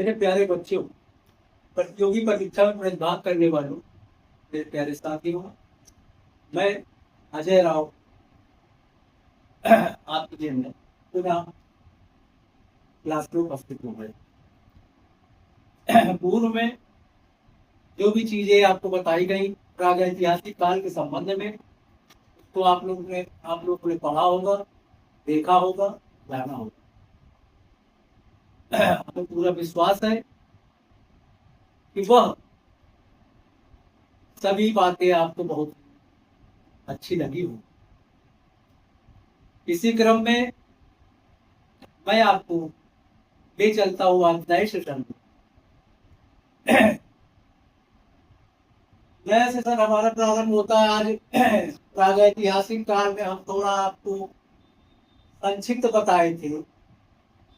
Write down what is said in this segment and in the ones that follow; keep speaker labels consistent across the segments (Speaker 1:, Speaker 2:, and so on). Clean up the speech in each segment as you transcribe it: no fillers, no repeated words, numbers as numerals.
Speaker 1: मेरे प्यारे बच्चों, प्रतियोगी परीक्षा में प्रतिभाग करने वालों, मेरे प्यारे साथियों, मैं अजय राव आपके लिए में पुनः क्लास में उपस्थित हूँ। पूर्व में जो भी चीजें आपको बताई गई प्रागैतिहासिक काल के संबंध में, तो आप लोगों ने पढ़ा होगा, देखा होगा, जाना होगा। हमें पूरा विश्वास है कि वह सभी बातें आपको बहुत अच्छी लगी हो। इसी क्रम में मैं आपको ले चलता हुआ नए सेशन में। नया सेशन हमारा प्रारंभ होता है आज प्रागैतिहासिक काल में। हम थोड़ा आपको संक्षिप्त बताए थे,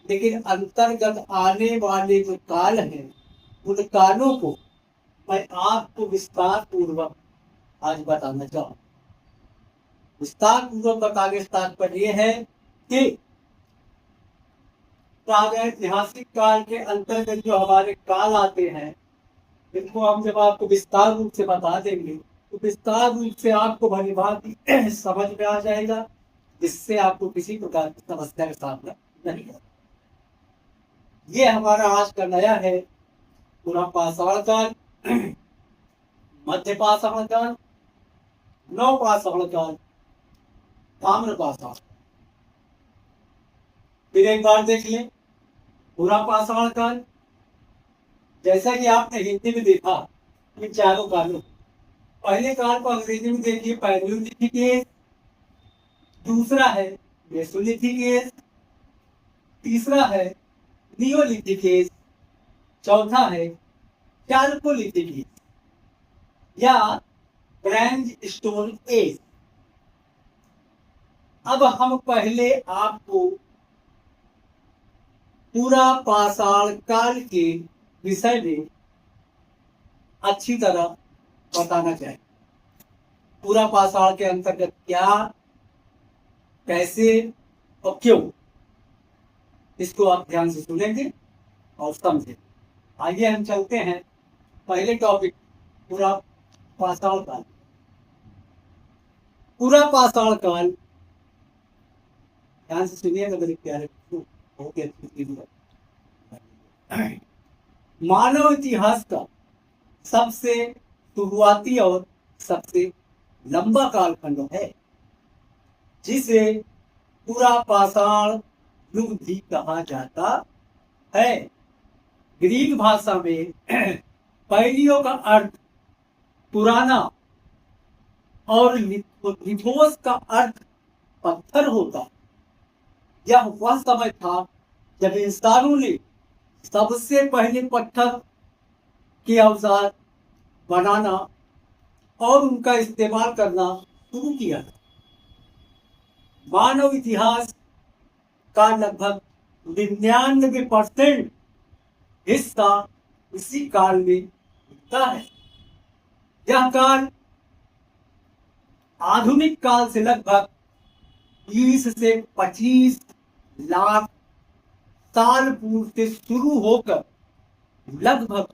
Speaker 1: लेकिन अंतर्गत आने वाले जो काल हैं उन कालों को मैं आपको विस्तार पूर्वक आज बताना चाहूँ। विस्तार पूर्वक बताने का तात्पर्य है कि प्रागैतिहासिक काल के अंतर्गत जो हमारे काल आते हैं, इनको हम जब आपको विस्तार रूप से बता देंगे तो विस्तार रूप से आपको भलीभांति समझ में आ जाएगा, जिससे आपको किसी प्रकार की समस्या का सामना नहीं होगा। ये हमारा आज का नया है पुनः पाषाण काल, मध्य पाषाण काल, नव पाषाण काल, ताम्र पाषाण। फिर एक बार देख लें पूरा पाषाण काल। जैसा कि आपने हिंदी में देखा इन चारों कालों, पहले काल को अंग्रेजी में देखिए पैलियोलिथिक एज, दूसरा है मेसोलिथिक एज, तीसरा है नियोलिथिक एज, चौथा है चारकोलिथिक एज या ब्रॉन्ज स्टोन एज। अब हम पहले आपको पूरा पाषाण काल के विषय में अच्छी तरह बताना चाहिए। पूरा पाषाण के अंतर्गत क्या, कैसे और क्यों, इसको आप ध्यान से सुनेंगे और समझेंगे। आइए हम चलते हैं पहले टॉपिक, पूरा पाषाण काल। पूरा पाषाण काल, ध्यान से सुनिएगा मेरे प्यारे, बहुत ही अच्छी चीज है। मानव इतिहास का सबसे शुरुआती और सबसे लंबा कालखंड है, जिसे पूरा पाषाण युग भी कहा जाता है। ग्रीक भाषा में पैलियो का अर्थ पुराना और लिथोस का अर्थ पत्थर होता। यह वह समय था जब इंसानों ने सबसे पहले पत्थर के औजार बनाना और उनका इस्तेमाल करना शुरू किया था। मानव इतिहास का लगभग 99% हिस्सा इसी काल में बीतता है। यह काल आधुनिक काल से लगभग 20 से 25 लाख साल पूर्व से शुरू होकर लगभग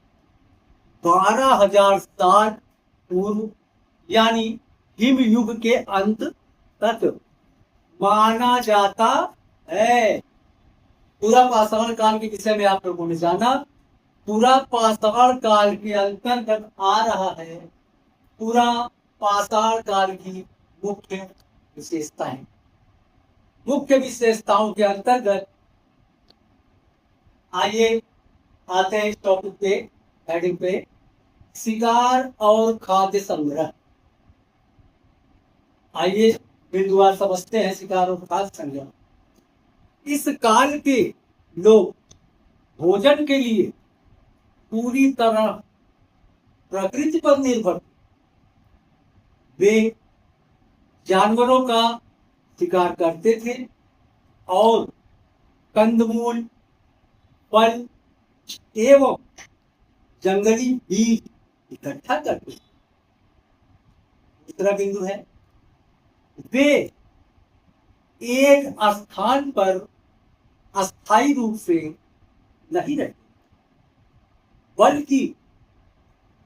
Speaker 1: 12,000 साल पूर्व यानी हिम युग के अंत तक माना जाता है। पूरा पाषाण काल के विषय में आप लोगों ने जाना। पूरा पाषाण काल के अंतर्गत आ रहा है पूरा पाषाण काल की मुख्य विशेषताएं। मुख्य विशेषताओं के अंतर्गत आइए आते हैं इस टॉपिक पे, हेडिंग पे, शिकार और खाद्य संग्रह। आइए बिंदुवार समझते हैं शिकार और खाद्य संग्रह। इस काल के लोग भोजन के लिए पूरी तरह प्रकृति पर निर्भर। वे जानवरों का शिकार करते थे और कंदमूल, फल एवं जंगली बीज इकट्ठा करते थे। दूसरा बिंदु है, वे एक स्थान पर अस्थायी रूप से नहीं रहते। बल्कि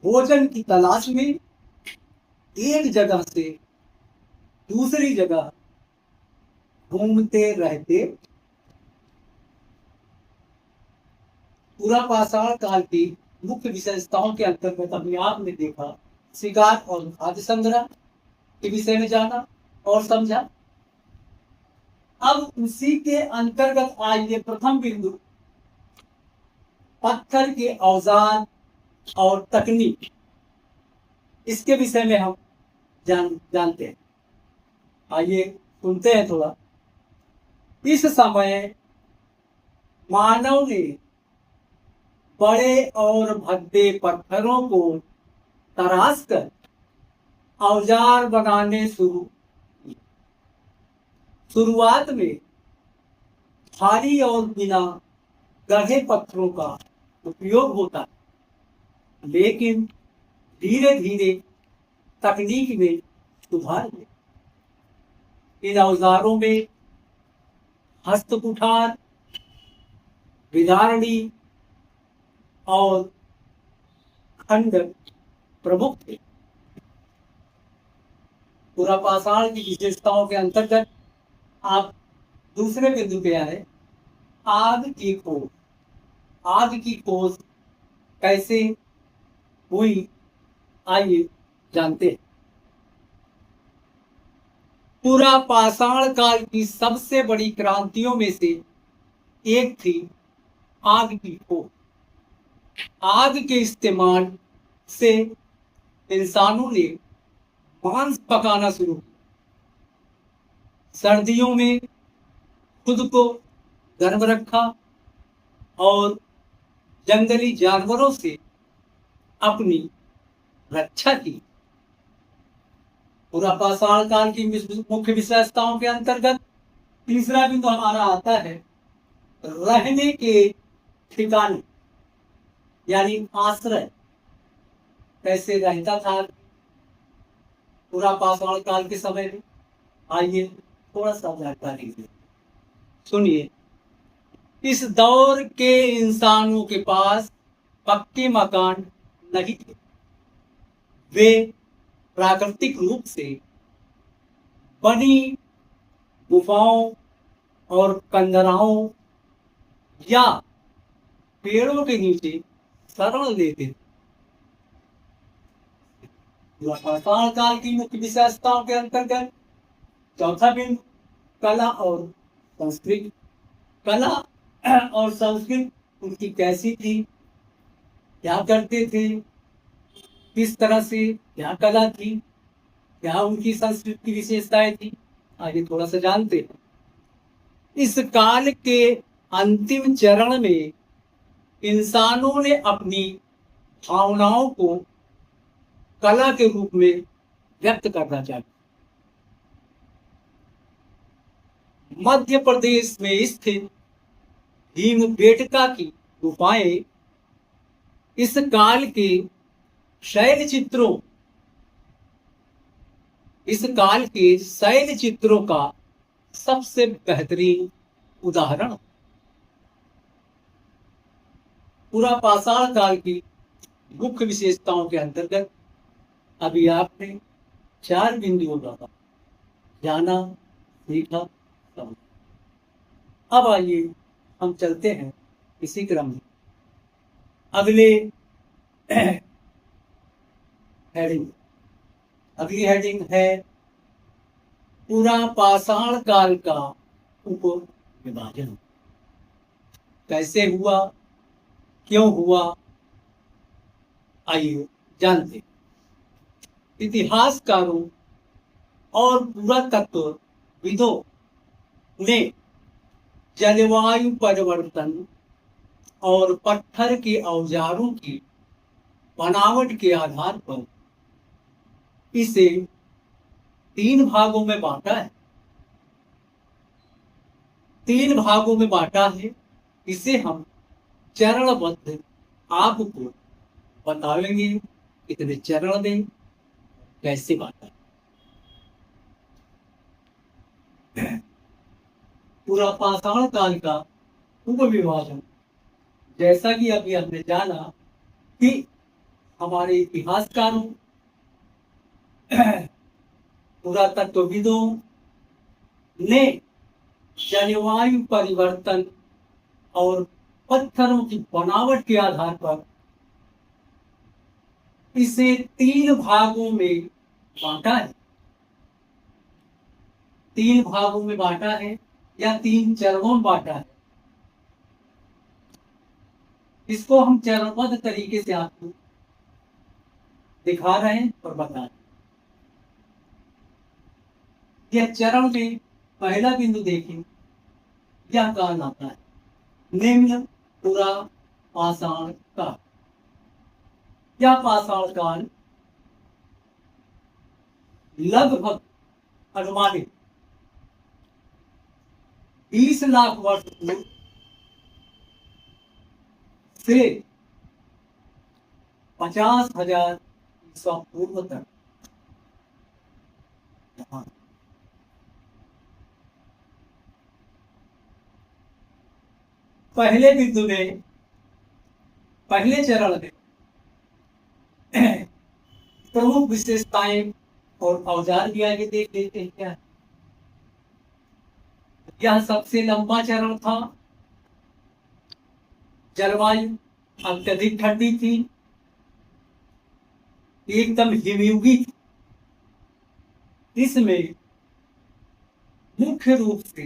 Speaker 1: भोजन की तलाश में एक जगह से दूसरी जगह घूमते रहते। पुरापाषाण काल की मुख्य विशेषताओं के अंतर्गत अभी आपने देखा शिकार और खाद्य संग्रह के विषय में जाना और समझा। अब उसी के अंतर्गत आइए प्रथम बिंदु पत्थर के औजार और तकनीक, इसके विषय में हम जानते हैं। आइए सुनते हैं थोड़ा। इस समय मानव ने बड़े और भद्दे पत्थरों को तराश कर औजार बनाने शुरुआत में भारी और बिना गढ़े पत्थरों का उपयोग होता है, लेकिन धीरे धीरे तकनीक में सुधार हुआ। इन औजारों में हस्त कुठार, विदारणी और खंड प्रमुख थे। पुरापाषाण की विशेषताओं के अंतर्गत आप दूसरे बिंदु पे आए, आग की खोज। आग की खोज कैसे हुई, आइए जानते हैं। पुरापाषाण काल की सबसे बड़ी क्रांतियों में से एक थी आग की खोज। आग के इस्तेमाल से इंसानों ने मांस पकाना शुरू किया। सर्दियों में खुद को गर्म रखा और जंगली जानवरों से अपनी रक्षा की। पुरापाषाण काल की मुख्य विशेषताओं के अंतर्गत तीसरा बिंदु हमारा आता है रहने के ठिकाने, यानी आश्रय। कैसे रहता था पुरापाषाण काल के समय में, आइए थोड़ा सा जानकारी दें। सुनिए, इस दौर के इंसानों के पास पक्के मकान नहीं थे। वे प्राकृतिक रूप से बनी गुफाओं और कंदराओं या पेड़ों के नीचे शरण लेते थे। पुरापाषाण काल की मुख्य विशेषताओं के अंतर्गत चौथा बिंदु कला और संस्कृति। कला और संस्कृति उनकी कैसी थी, क्या करते थे, किस तरह से क्या कला थी, क्या उनकी संस्कृति की विशेषताएं थी, आगे थोड़ा सा जानते हैं। इस काल के अंतिम चरण में इंसानों ने अपनी भावनाओं को कला के रूप में व्यक्त करना चाहिए। मध्य प्रदेश में स्थित भीमबेटका की गुफाएं इस काल के शैल चित्रों का सबसे बेहतरीन उदाहरण। पुरापाषाण काल की मुख्य विशेषताओं के अंतर्गत अभी आपने 4 बिंदुओं का जाना, सीखा, समझा। अब आइए हम चलते हैं इसी क्रम में अगले हेडिंग। अगली हेडिंग है पुरापाषाण काल का उप विभाजन। कैसे हुआ, क्यों हुआ, आइए जानते। इतिहासकारों और पुरातत्वविदों ने जलवायु परिवर्तन और पत्थर के औजारों की बनावट के आधार पर इसे 3 भागों में बांटा है। 3 भागों में बांटा है। इसे हम चरणबद्ध आपको बताएंगे कितने चरण में कैसे बांटा। पुरापाषाण काल का उप विभाजन, जैसा कि अभी हमने जाना कि हमारे इतिहासकारों, पुरातत्वविदों ने जलवायु परिवर्तन और पत्थरों की बनावट के आधार पर इसे 3 भागों में बांटा है। 3 भागों में बांटा है या 3 चरणों में बांटा है। इसको हम चरणबद्ध तरीके से आपको दिखा रहे हैं और बता रहे हैं। यह चरण में पहला बिंदु देखें, यह काल आता है निम्न पुरा पाषाण काल। यह पाषाण काल लगभग अनुमानित 20 लाख वर्ष पूर्व से 50,000 ईसा पूर्व तक पहले बिंदु में, पहले चरण में प्रमुख विशेषताएं और औजार भी आगे देख लेते हैं क्या। यह सबसे लंबा चरण था। जलवायु अत्यधिक ठंडी थी, एकदम हिमयुगी थी। इसमें मुख्य रूप से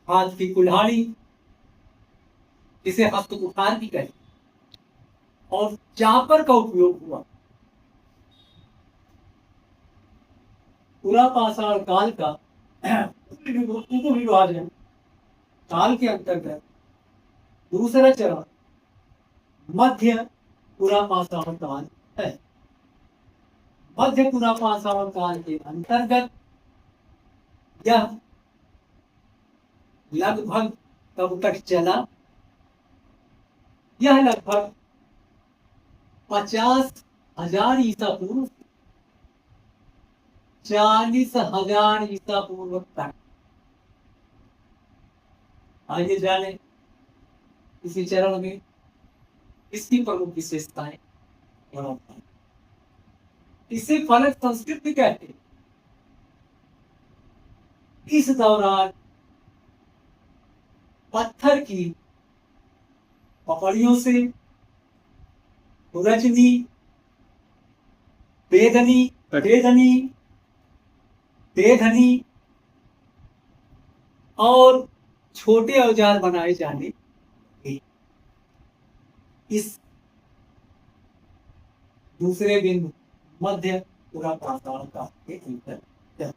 Speaker 1: हाथ की कुल्हाड़ी, जिसे हस्त कुठार भी कहे, और चापर का उपयोग हुआ। पूरा पाषाण काल का विभाजन काल के अंतर्गत दूसरा चरण मध्य पूरा पाषाण काल है। मध्य पूरा पाषाण काल के अंतर्गत यह लगभग कब तक चला? यह लगभग 50,000 ईसा पूर्व, 40,000 ईसा पूर्व तक। आइए जाने इसी चरण में इसकी प्रमुख विशेषताएं। इसे फलक संस्कृति कहते हैं। इस दौरान पत्थर की पपड़ियों से खुरचनी, बेधनी और छोटे औजार बनाए जाने। इस दूसरे बिंदु मध्य पूरा पाषाण काल के अंतर्गत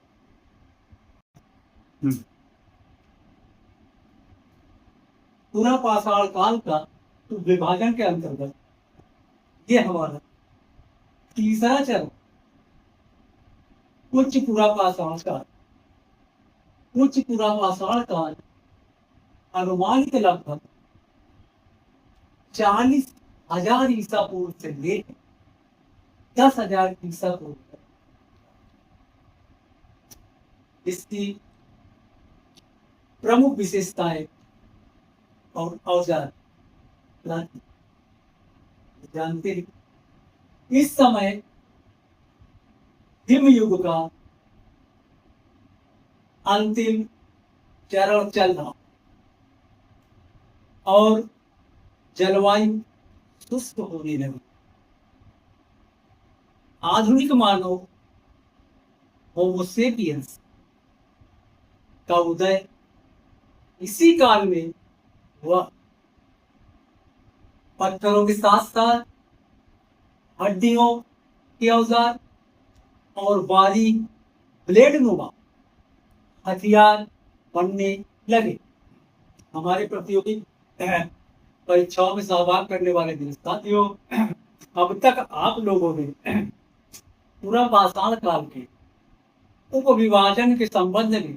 Speaker 1: पूरा पाषाण काल का विभाजन के अंतर्गत यह हमारा तीसरा चरण उच्च पूरा पाषाण काल। उच्च पूरा पाषाण काल अनुमानित लगभग 40,000 ईसा पूर्व से लेकर 10,000 ईसा पूर्व तक। इसकी प्रमुख विशेषताएं और औजार जानते हैं। इस समय हिम युग का अंतिम चरण चल रहा और जलवायु शुष्क होने लगी। आधुनिक मानव होमो सेपियंस का उदय इसी काल में हुआ। पत्थरों के साथ साथ हड्डियों के औजार और बारीक ब्लेड नुमा हथियार बनने लगे। हमारे प्रतियोगी परीक्षाओं में सहभाग करने वाले साथियों, अब तक आप लोगों ने पूरा पाषाण काल के उपविभाजन के संबंध में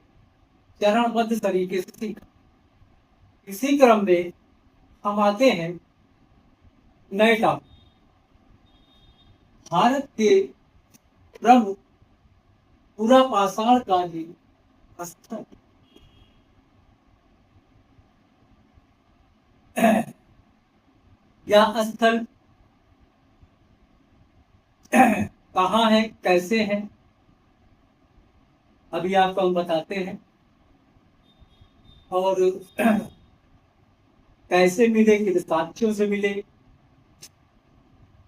Speaker 1: चरणबद्ध तरीके से सीखा। इसी क्रम में हम आते हैं नए टॉपिक। भारत के प्रमुख पूरा पाषाण कालीन स्थल। यह स्थल कहाँ है, कैसे है, अभी आपको हम बताते हैं। और कैसे मिले, किन साक्ष्यों से मिले।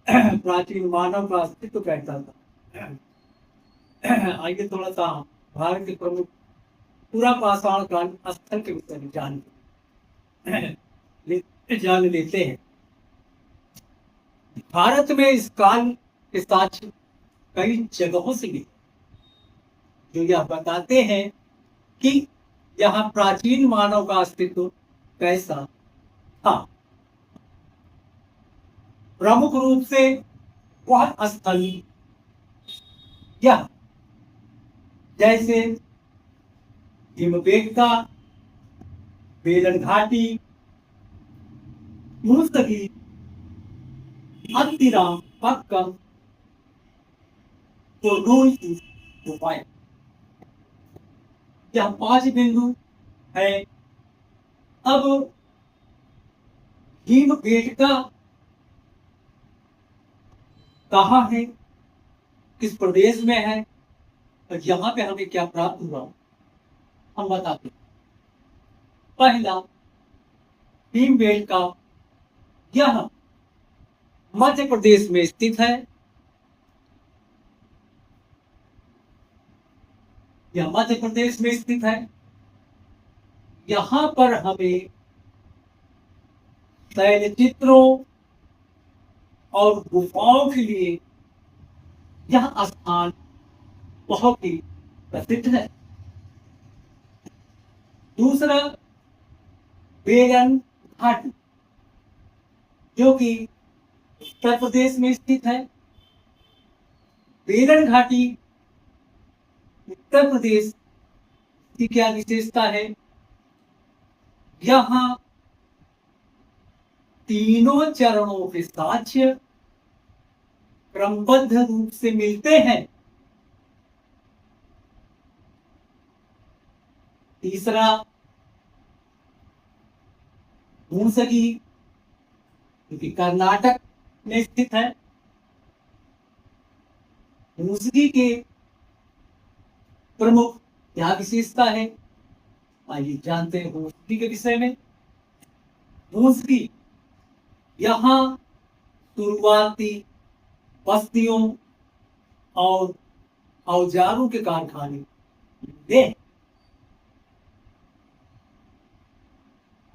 Speaker 1: प्राचीन मानव का अस्तित्व कहता था। आइए थोड़ा सा भारत के प्रमुख पूरा पाषाण काल स्थल के विषय में जान लेते हैं। भारत में इस काल के साक्ष्य कई जगहों से मिले, जो यह बताते हैं कि यहाँ प्राचीन मानव का अस्तित्व कैसा था। प्रमुख रूप से वह स्थल यह जैसे हिमबेटका, बेलन घाटी, मुस्तकी, अत्तिराम पक्कम, कुर्नूल की गुफाएं, यह 5 बिंदु है। अब हिमबेटका कहाँ है, किस प्रदेश में है, और यहाँ पे हमें क्या प्राप्त हुआ, हम बताते हैं। पहला, भीमबेटका यह मध्य प्रदेश में स्थित है। यह मध्य प्रदेश में स्थित है। यहाँ पर हमें तैलचित्रों और गुफाओं के लिए यह स्थान बहुत ही प्रसिद्ध है। दूसरा, बेलन घाटी, जो कि उत्तर प्रदेश में स्थित है। बेलन घाटी उत्तर प्रदेश की क्या विशेषता है, यहाँ तीनों चरणों के साक्ष्य क्रमबद्ध रूप से मिलते हैं। तीसरा, हुंसगी, क्योंकि कर्नाटक में स्थित है। हुंसगी के प्रमुख क्या विशेषता है, आइए जानते हैं हुंसगी के विषय में। हुंसगी यहाँ शुरुआती बस्तियों और औजारों के कारखाने मिले।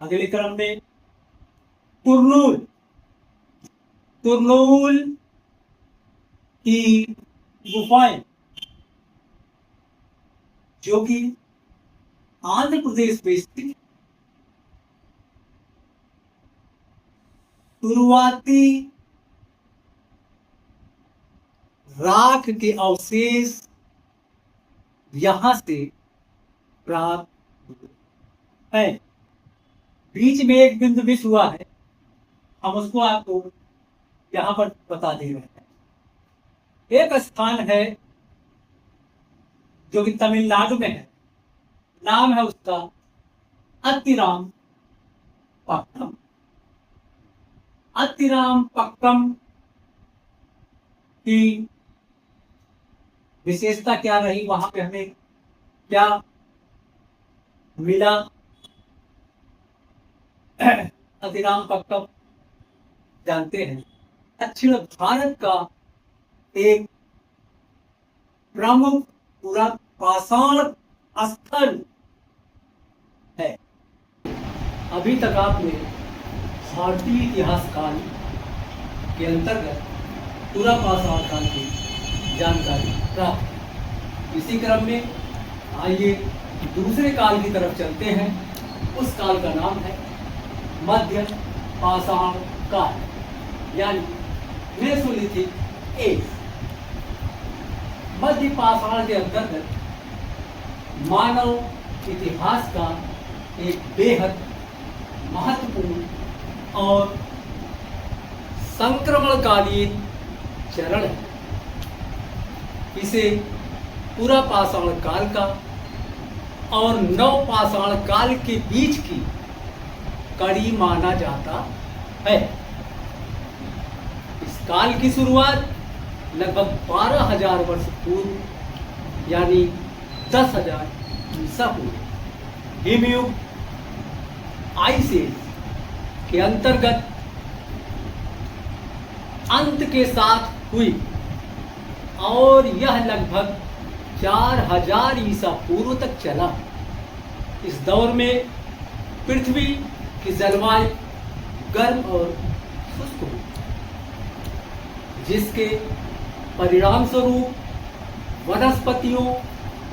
Speaker 1: अगले क्रम में कुर्नूल, कुर्नूल की गुफाएं, जो कि आंध्र प्रदेश में स्थित। शुरुआती राख के अवशेष यहां से प्राप्त है। बीच में एक बिंदु मिस हुआ है, हम उसको आपको यहां पर बता दे रहे हैं। एक स्थान है जो कि तमिलनाडु में है, नाम है उसका अत्तिराम पक्कम। अत्तिराम पक्कम की विशेषता क्या रही, वहां पे हमें क्या मिला। अत्तिराम पक्कम जानते हैं दक्षिण भारत का एक प्रमुख पूरा पाषाण स्थल है। अभी तक आपने भारतीय इतिहास काल के अंतर्गत पूरा पाषाण काल की जानकारी प्राप्त। इसी क्रम में आइए दूसरे काल की तरफ चलते हैं। उस काल का नाम है मध्य पाषाण काल, यानी मेसोलिथिक एज। मध्य पाषाण के अंतर्गत मानव इतिहास का एक बेहद महत्वपूर्ण और संक्रमणकालीन चरण है। इसे पूरा पाषाण काल का और नव पाषाण काल के बीच की कड़ी माना जाता है। इस काल की शुरुआत
Speaker 2: लगभग 12,000 वर्ष पूर्व यानी 10,000 ईसा पूर्व हिमयुग आइस एज के अंतर्गत अंत के साथ हुई और यह लगभग 4,000 ईसा पूर्व तक चला। इस दौर में पृथ्वी की जलवायु गर्म और शुष्क हुई, जिसके परिणाम स्वरूप वनस्पतियों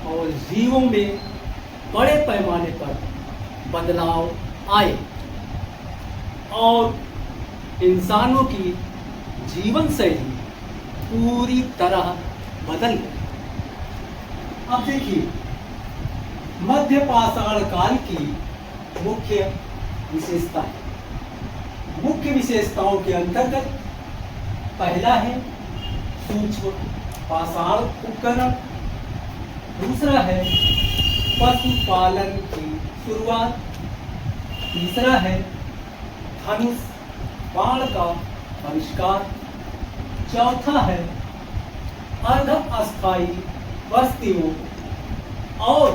Speaker 2: और जीवों में बड़े पैमाने पर बदलाव आए और इंसानों की जीवन शैली पूरी तरह बदल गई। अब देखिए, मध्य पाषाण काल की मुख्य विशेषताएं। मुख्य विशेषताओं के अंतर्गत पहला है सूक्ष्म पाषाण उपकरण, दूसरा है पशुपालन की शुरुआत, तीसरा है धनुष बाण का आविष्कार, चौथा है अर्ध अस्थायी बस्तियों और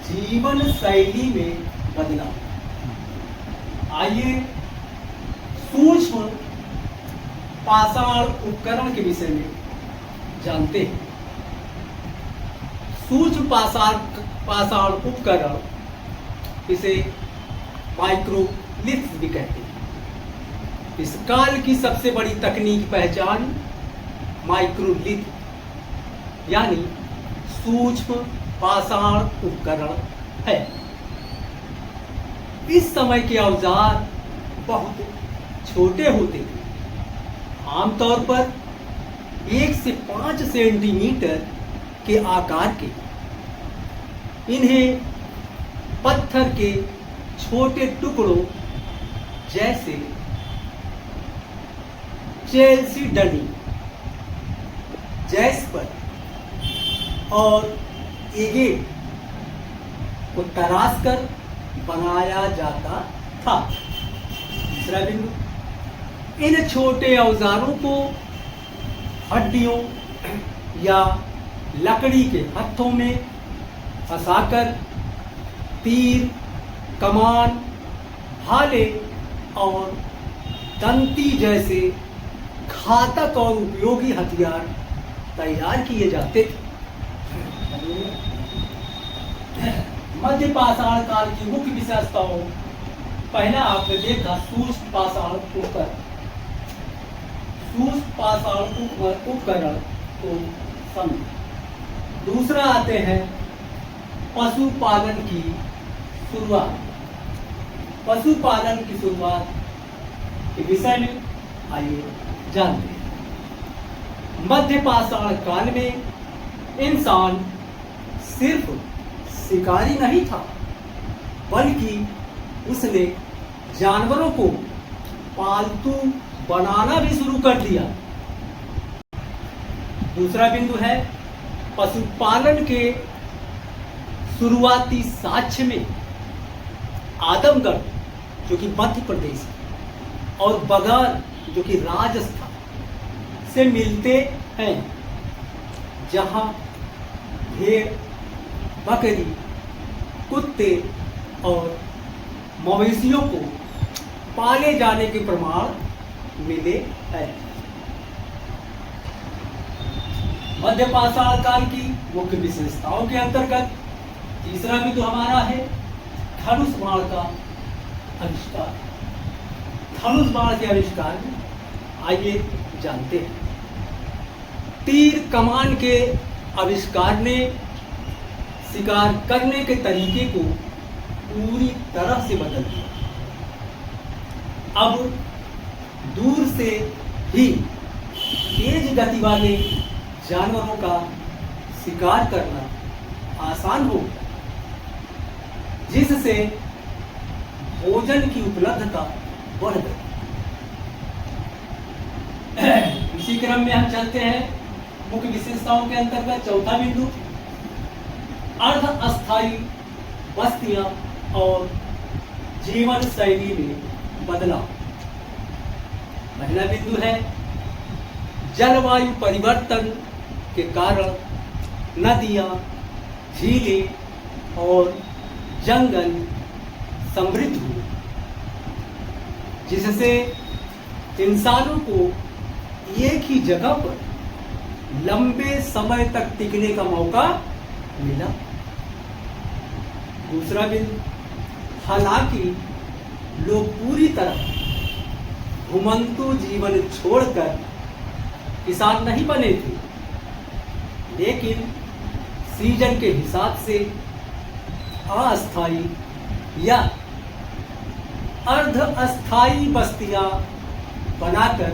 Speaker 2: जीवन शैली में बदलाव। आइए सूक्ष्म पाषाण उपकरण के विषय में जानते हैं। सूक्ष्म पाषाण उपकरण, इसे माइक्रोलिथ्स भी कहते हैं। इस काल की सबसे बड़ी तकनीकी पहचान माइक्रोलिथ यानी सूक्ष्म पाषाण उपकरण है। इस समय के औजार बहुत छोटे होते थे, आमतौर पर 1 से 5 सेंटीमीटर के आकार के। इन्हें पत्थर के छोटे टुकड़ों जैसे चेल्सीडनी, जैस्पर और एगेट को तराश कर बनाया जाता था। दूसरा बिंदु, इन छोटे औजारों को हड्डियों या लकड़ी के हत्थों में फंसाकर तीर, कमान, भाले और दंती जैसे घातक और उपयोगी हथियार तैयार किए जाते थे। मध्य पाषाण काल की मुख्य विशेषताओं, पहला आपने देखा सूक्ष्म पाषाण उपकरण। सूक्ष्म पाषाण उपकरण को समझ। दूसरा आते हैं पशुपालन की शुरुआत। पशुपालन की शुरुआत के विषय में आइए जानते हैं। मध्य पाषाण काल में इंसान सिर्फ शिकारी नहीं था, बल्कि उसने जानवरों को पालतू बनाना भी शुरू कर दिया। दूसरा बिंदु है पशुपालन के शुरुआती साक्ष्य में आदमगढ़, जो कि मध्य प्रदेश, और बघार, जो कि राजस्थान से मिलते हैं, जहां भेड़, बकरी, कुत्ते और मवेशियों को पाले जाने के प्रमाण मिले हैं। मध्य पाषाण काल की मुख्य विशेषताओं के अंतर्गत तीसरा बिंदु हमारा है धनुष बाण का आविष्कार। धनुष बाण के आविष्कार में आइए जानते हैं। तीर कमान के आविष्कार ने शिकार करने के तरीके को पूरी तरह से बदल दिया। अब दूर से ही तेज गति वाले जानवरों का शिकार करना आसान हो, जिससे भोजन की उपलब्धता बढ़ गई। इसी क्रम में हम चलते हैं मुख्य विशेषताओं के अंतर्गत चौथा बिंदु अर्ध अस्थायी बस्तियां और जीवन शैली में बदलाव। पहला बिंदु है जलवायु परिवर्तन के कारण नदियाँ, झीलें और जंगल समृद्ध हुए, जिससे इंसानों को एक ही जगह पर लंबे समय तक टिकने का मौका मिला। दूसरा बिंदु, हालांकि लोग पूरी तरह घुमंतु जीवन छोड़कर किसान नहीं बने थे, लेकिन सीजन के हिसाब से अस्थायी या अर्ध अस्थायी बस्तियां बनाकर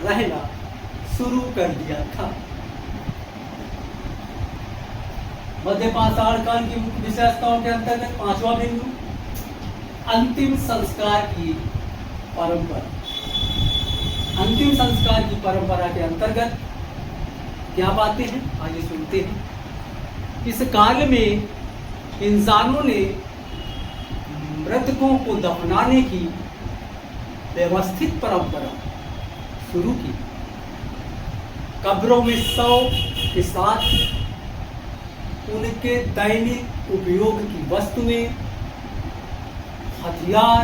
Speaker 2: रहना शुरू कर दिया था। मध्य पाषाण काल की मुख्य विशेषताओं के अंतर्गत पांचवा बिंदु, अंतिम संस्कार की परंपरा। अंतिम संस्कार की परंपरा के अंतर्गत क्या बातें हैं, आइए सुनते हैं। इस काल में इंसानों ने मृतकों को दफनाने की व्यवस्थित परंपरा शुरू की। कब्रों में शव के साथ उनके दैनिक उपयोग की वस्तुएं, हथियार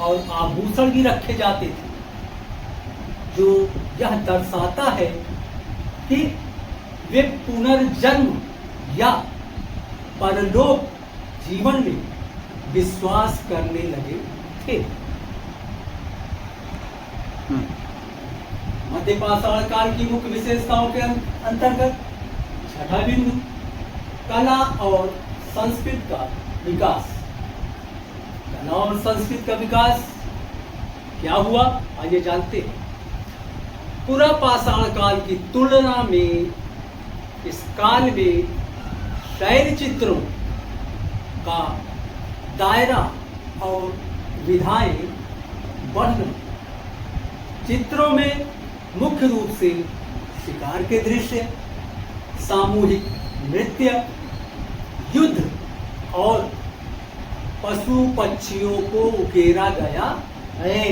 Speaker 2: और आभूषण भी रखे जाते थे, जो यह दर्शाता है कि वे पुनर्जन्म या परलोक जीवन में विश्वास करने लगे थे। मध्य पाषाण काल की मुख्य विशेषताओं के अंतर्गत छठा बिंदु, कला और संस्कृत का विकास। कला और संस्कृत का विकास क्या हुआ, आइए जानते हैं। पूरा पाषाण काल की तुलना में इस काल में शैल चित्रों का दायरा और विधाएं बढ़ गई। चित्रों में मुख्य रूप से शिकार के दृश्य, सामूहिक नृत्य, युद्ध और पशु पक्षियों को उकेरा गया है।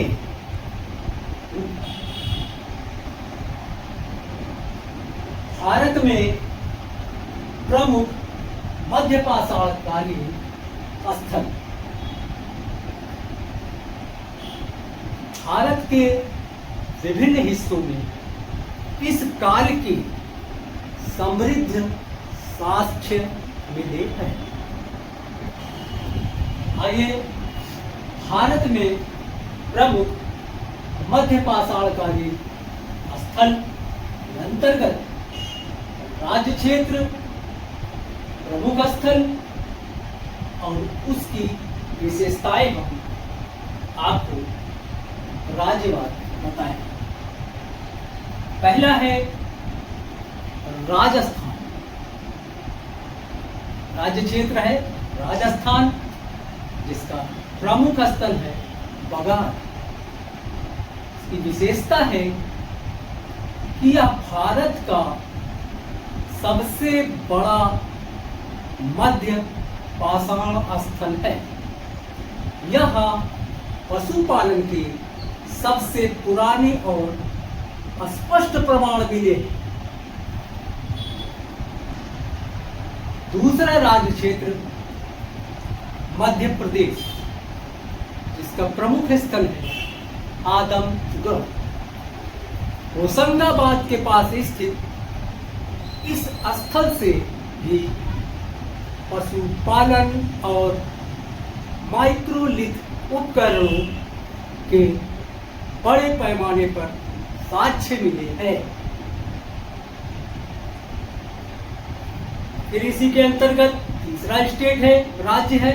Speaker 2: भारत में प्रमुख मध्य पाषाण कालीन स्थल। भारत के विभिन्न हिस्सों में इस काल के समृद्ध साक्ष्य मिले हैं। आइए भारत में प्रमुख मध्य पाषाण कालीन स्थल के अंतर्गत राज्य क्षेत्र, प्रमुख स्थल और उसकी विशेषताएं हम आपको राज्यवार बताएं। पहला है राजस्थान। राज्य क्षेत्र है राजस्थान, जिसका प्रमुख स्थल है बगार। इसकी विशेषता है कि यह भारत का सबसे बड़ा मध्य पाषाण स्थल है। यहाँ पशुपालन के सबसे पुराने और स्पष्ट प्रमाण मिले। दूसरा राज्य क्षेत्र मध्य प्रदेश, जिसका प्रमुख स्थल है आदमगढ़। होशंगाबाद के पास स्थित इस स्थल से भी पशुपालन और माइक्रोलिथ उपकरणों के बड़े पैमाने पर साक्ष्य मिले हैं। फिर इसी के अंतर्गत तीसरा स्टेट है, राज्य है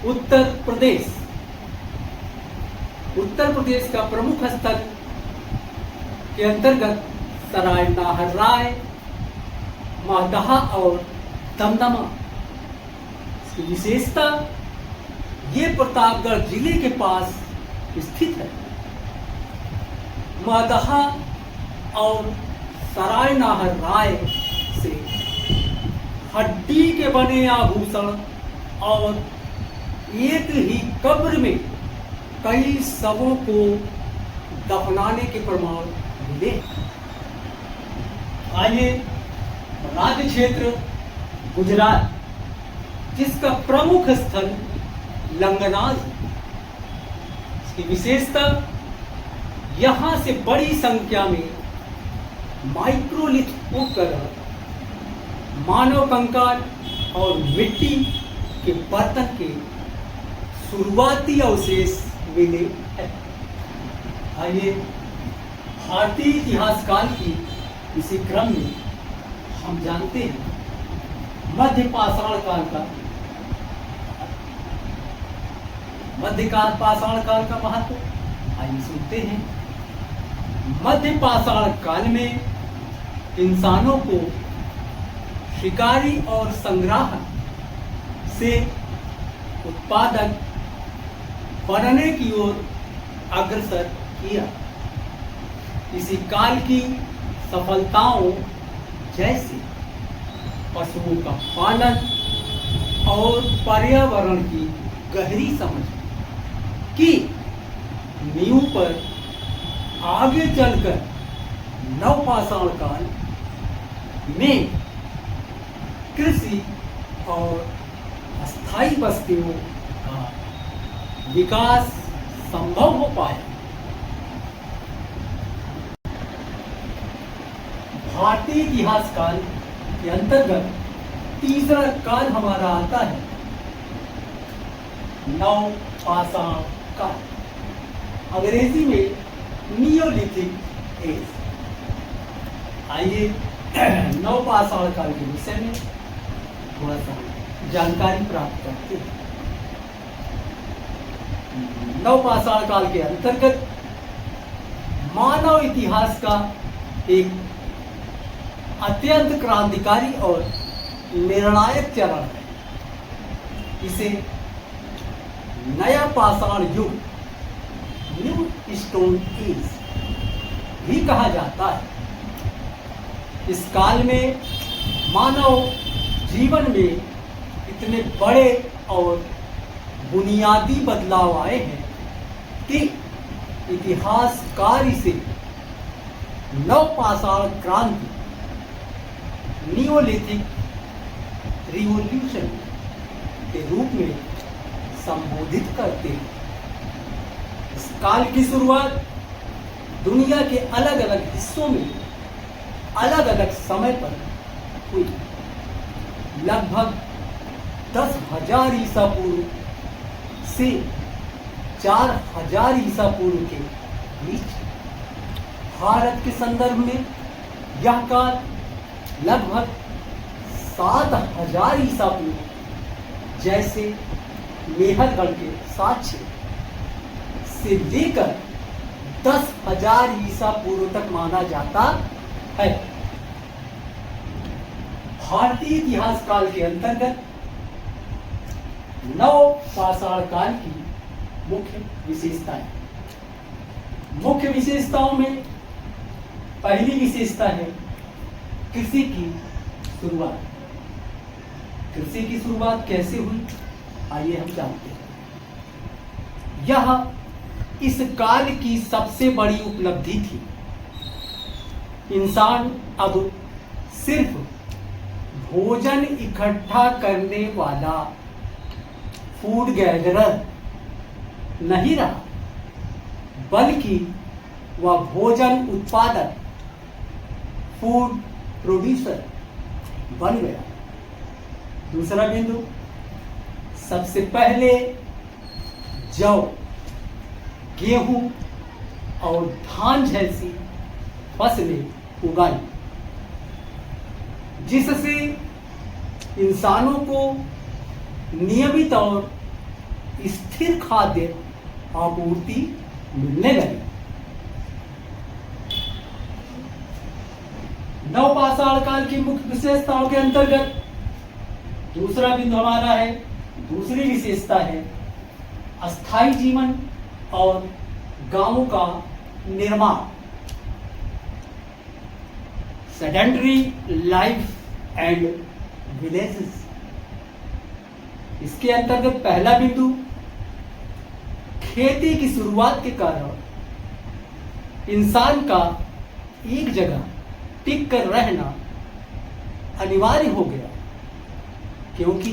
Speaker 2: उत्तर प्रदेश। उत्तर प्रदेश का प्रमुख स्थल के अंतर्गत सराय नाहरराय, महदहा और दमदमा। इसकी विशेषता ये प्रतापगढ़ जिले के पास स्थित है। महदहा और सराय नाहरराय से हड्डी के बने आभूषण और एक ही कब्र में कई शवों को दफनाने के प्रमाण मिले। आइए, राज्य क्षेत्र गुजरात, जिसका प्रमुख स्थल लंगनाज है। इसकी विशेषता, यहां से बड़ी संख्या में माइक्रोलिथ उपकरण, मानव कंकाल और मिट्टी के बर्तन के शुरुआती अवशेष मिले हैं। आइए, भारतीय इतिहास काल की इसी क्रम में हम जानते हैं मध्य पाषाण काल का पाषाण काल का महत्व। आइए सुनते हैं। मध्य पाषाण काल में इंसानों को शिकारी और संग्राहक से उत्पादक बनने की ओर अग्रसर किया। इसी काल की सफलताओं जैसे पशुओं का पालन और पर्यावरण की गहरी समझ की नींव पर आगे चलकर नवपाषाण काल में कृषि और अस्थायी बस्तियों का विकास संभव हो पाया। भारतीय इतिहास काल के अंतर्गत तीसरा काल हमारा आता है नवपाषाण काल, अंग्रेजी में नियोलिथिक एज। आइए, नवपाषाण काल के विषय में थोड़ा सा जानकारी प्राप्त करते हैं। नवपाषाण काल के अंतर्गत मानव इतिहास का एक अत्यंत क्रांतिकारी और निर्णायक चरण है। इसे नया पाषाण युग, न्यू स्टोन एज भी कहा जाता है। इस काल में मानव जीवन में इतने बड़े और बुनियादी बदलाव आए हैं कि इतिहासकार इसे नवपाषाण क्रांति, नियोलिथिक रिवॉल्यूशन के रूप में संबोधित करते हैं। इस काल की शुरुआत दुनिया के अलग अलग हिस्सों में अलग अलग समय पर हुई। लगभग 10,000 ईसा पूर्व से 4,000 ईसा पूर्व के बीच। भारत के संदर्भ में यह काल लगभग 7,000 ईसा पूर्व, जैसे मेहरगढ़ के साक्ष्य से लेकर 10,000 ईसा पूर्व तक माना जाता है। भारतीय इतिहास काल के अंतर्गत नवपाषाण काल की मुख्य विशेषताएं। मुख्य विशेषताओं में पहली विशेषता है कृषि की शुरुआत। कृषि की शुरुआत कैसे हुई, आइए हम जानते हैं। यह इस काल की सबसे बड़ी उपलब्धि थी। इंसान अब सिर्फ भोजन इकट्ठा करने वाला फूड गैदरर नहीं रहा, बल्कि वह भोजन उत्पादक, फूड प्रोड्यूसर बन गया। दूसरा बिंदु, सबसे पहले जौ, गेहूं और धान जैसी फसलें उगाई, जिससे इंसानों को नियमित और स्थिर खाद्य आपूर्ति मिलने लगी। नवपाषाण काल की मुख्य विशेषताओं के अंतर्गत दूसरा बिंदु हमारा है, दूसरी विशेषता है अस्थायी जीवन और गांवों का निर्माण, सेडेंटरी लाइफ एंड विलेजेस। इसके अंतर्गत पहला बिंदु, खेती की शुरुआत के कारण इंसान का एक जगह टिक कर रहना अनिवार्य हो गया, क्योंकि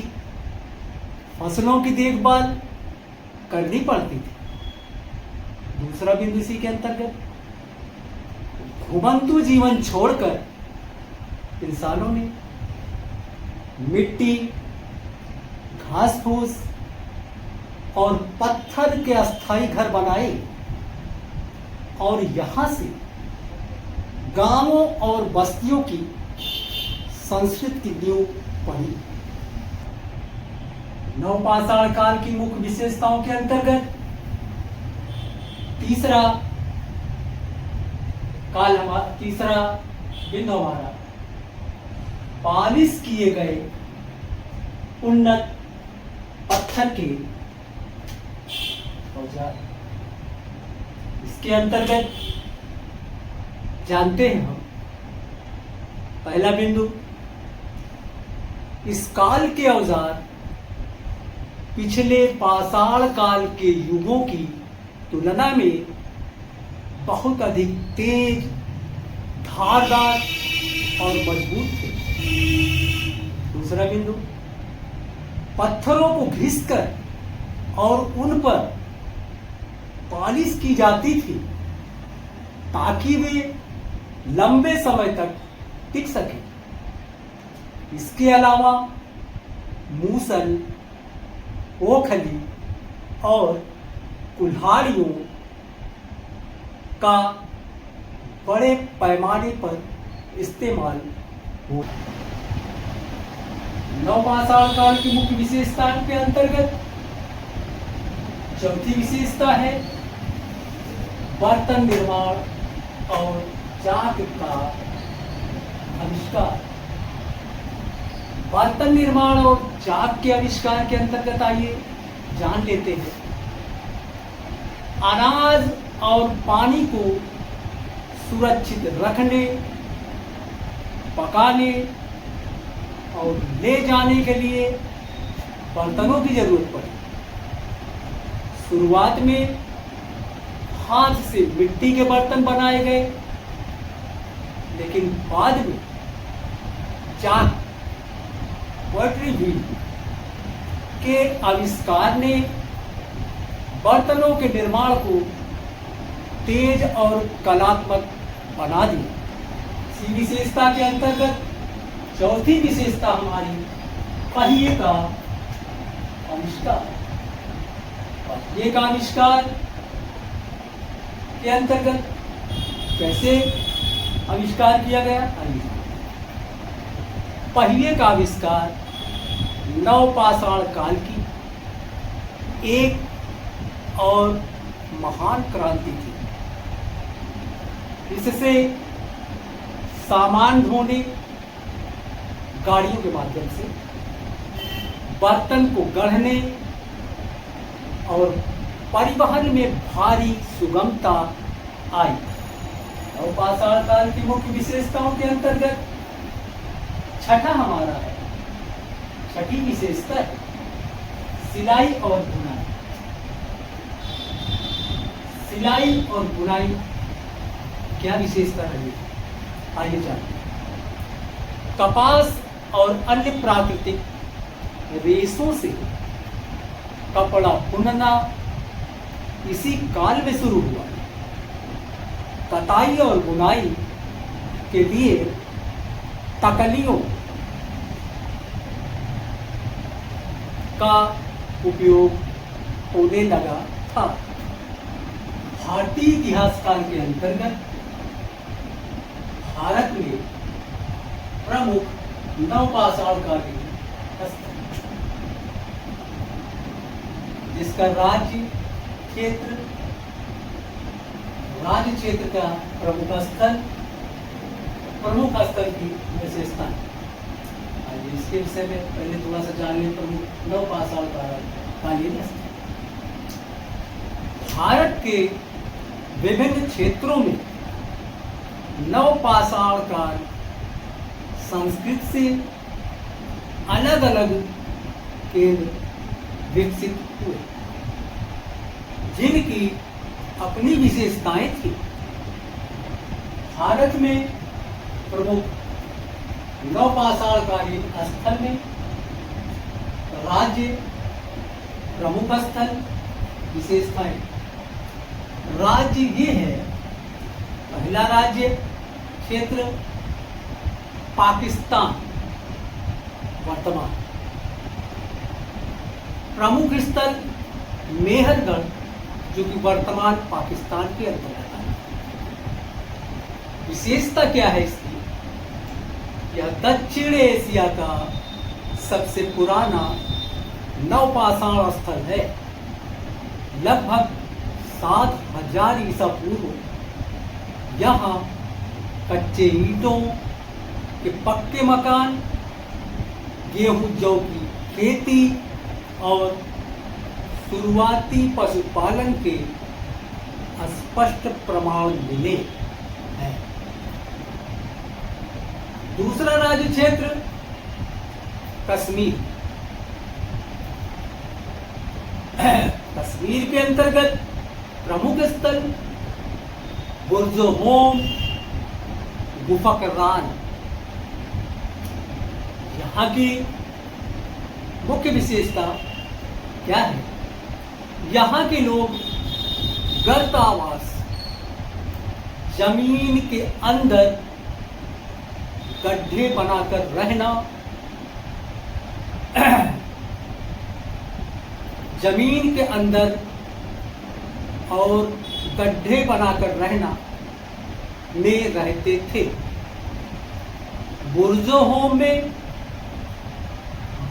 Speaker 2: फसलों की देखभाल करनी पड़ती थी। दूसरा बिंदु इसी के अंतर्गत, घुमंतु जीवन छोड़कर इंसानों ने मिट्टी, घास फूस और पत्थर के अस्थायी घर बनाए और यहां से गांवों और बस्तियों की संस्कृति की नींव पड़ी। नवपाषाण काल की मुख्य विशेषताओं के अंतर्गत तीसरा बिंदु हमारा पालिश किए गए उन्नत पत्थर के औजार। इसके अंतर्गत जानते हैं हम, पहला बिंदु, इस काल के औजार पिछले पाषाण काल के युगों की तुलना में बहुत अधिक तेज, धारदार और मजबूत थे। दूसरा बिंदु, पत्थरों को घिसकर और उन पर पालिश की जाती थी ताकि वे लंबे समय तक टिक सके। इसके अलावा मूसल, ओखली और कुल्हाड़ियों का बड़े पैमाने पर इस्तेमाल होता। नवपाषाण काल की मुख्य विशेषताओं के अंतर्गत चौथी विशेषता है बर्तन निर्माण और चाक का आविष्कार। बर्तन निर्माण और चाक के आविष्कार के अंतर्गत आइए जान लेते हैं। अनाज और पानी को सुरक्षित रखने, पकाने और ले जाने के लिए बर्तनों की जरूरत पड़ी। शुरुआत में हाथ से मिट्टी के बर्तन बनाए गए, लेकिन बाद में चाक, पॉटरी व्हील के आविष्कार ने बर्तनों के निर्माण को तेज और कलात्मक बना दिया। इसी विशेषता के अंतर्गत चौथी विशेषता हमारी पहिए का आविष्कार। पहिए का आविष्कार के अंतर्गत कैसे आविष्कार किया गया? पहिए का आविष्कार नवपाषाण काल की एक और महान क्रांति थी। इससे सामान ढोने गाड़ियों के माध्यम से, बर्तन को गढ़ने और परिवहन में भारी सुगमता आई। नवपाषाण काल की मुख्य विशेषताओं के अंतर्गत छठा हमारा है, छठी विशेषता है सिलाई और बुनाई। सिलाई और बुनाई क्या विशेषता है? आइए जानते हैं। कपास और अन्य प्राकृतिक रेशों से कपड़ा बुनना इसी काल में शुरू हुआ। कताई और बुनाई के लिए तकलियों का उपयोग होने लगा था। भारतीय इतिहासकार के अंतर्गत भारत में प्रमुख नवपाषाण कालीन स्थल, जिसका राज्य क्षेत्र का प्रमुख स्थल की विशेषता है। इसके विषय में पहले थोड़ा सा जान लें। प्रमुख नवपाषाण कालीन स्थल भारत के विभिन्न क्षेत्रों में नवपाषाण काल संस्कृत से अलग अलग केंद्र विकसित हुए, जिनकी अपनी विशेषताएं थी। भारत में प्रमुख नवपाषाणकालीन स्थल में राज्य प्रमुख स्थल विशेषताएं। राज्य ये है, पहला राज्य क्षेत्र पाकिस्तान वर्तमान, प्रमुख स्थल मेहरगढ़ जो कि वर्तमान पाकिस्तान के अंतर्गत है। विशेषता क्या है इसकी? यह दक्षिण एशिया का सबसे पुराना नवपाषाण स्थल है। लगभग 7000 ईसा पूर्व यहाँ कच्चे ईंटों के पक्के मकान, गेहूं जौ की खेती और शुरुआती पशुपालन के स्पष्ट प्रमाण मिले हैं। दूसरा राज्य क्षेत्र कश्मीर। कश्मीर के अंतर्गत प्रमुख स्थल बुर्ज़होम गुफकरान। यहाँ की मुख्य विशेषता क्या है? यहाँ के लोग गर्तावास, जमीन के अंदर गड्ढे बनाकर रहना, जमीन के अंदर और गड्ढे बनाकर रहना में रहते थे। बुर्ज़होम में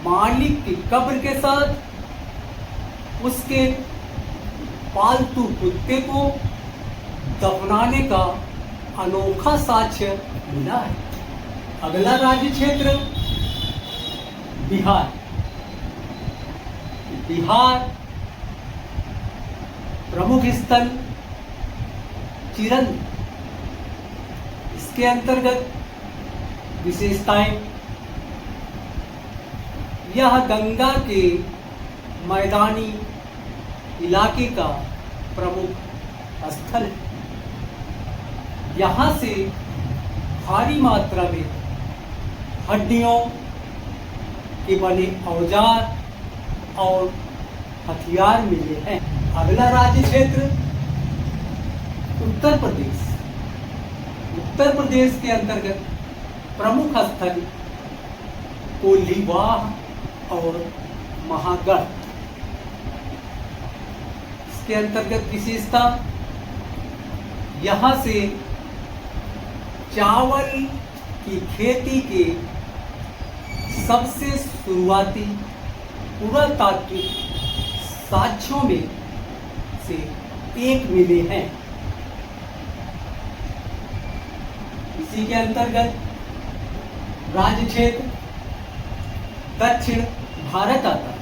Speaker 2: मालिक की कब्र के साथ उसके पालतू कुत्ते को दफनाने का अनोखा साक्ष्य मिला है। अगला राज्य क्षेत्र बिहार। बिहार प्रमुख स्थल चिरंद। इसके अंतर्गत विशेषताएं, यह गंगा के मैदानी इलाके का प्रमुख स्थल है। यहाँ से भारी मात्रा में हड्डियों के बने औजार और हथियार मिले हैं। अगला राज्य क्षेत्र उत्तर प्रदेश। उत्तर प्रदेश के अंतर्गत प्रमुख स्थल कोल्हीवाह और महागढ़। इसके अंतर्गत विशेषता, यहाँ से चावल की खेती के सबसे शुरुआती पुरातात्विक साक्ष्यों में से एक मिले हैं। इसी के अंतर्गत राज्य क्षेत्र दक्षिण भारत आता है।